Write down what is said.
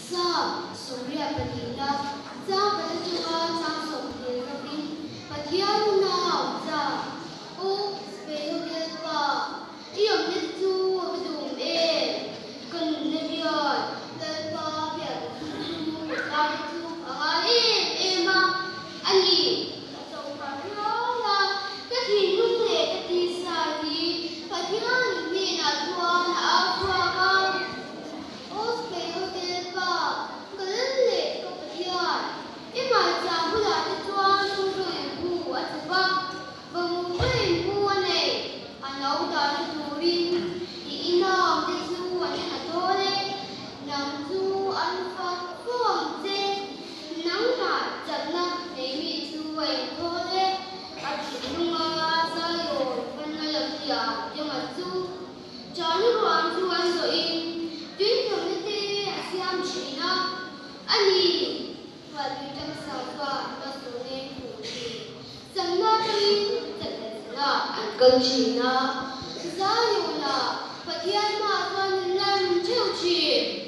Sa Surya Padina, Sa Padajua, Sa Sopir Rabin, Patian na Sa, O Speo Gelpa, Iyam Nitu, Abdum Kun Nebion, Gelpa, Piatu, Kaitu, Ahain, Ema, Ani, Atau Pariola, Katin Nule, Katisari, Patian Mina Tuan, Aqua, O Speo Gelpa, Galile, Kapatian, Ima Jambula, Tuan, Turu, Atuba, Bamuin, Buane, Anauda, Turin, Ina, Tisu, and Atole, Namzu, Alpha, Fonte, Nanga, Jana, Nami, Tu, and Tole, Atunga, Sayo, Panalapia, Yamazu, John, Tu, and Soin, Doing community, Asiam China, Ani, Walutam Safa, Basone, Puti, Sanatari, Tanesna, and Gachina, Zayona, Patiana, Lam, Chilchi.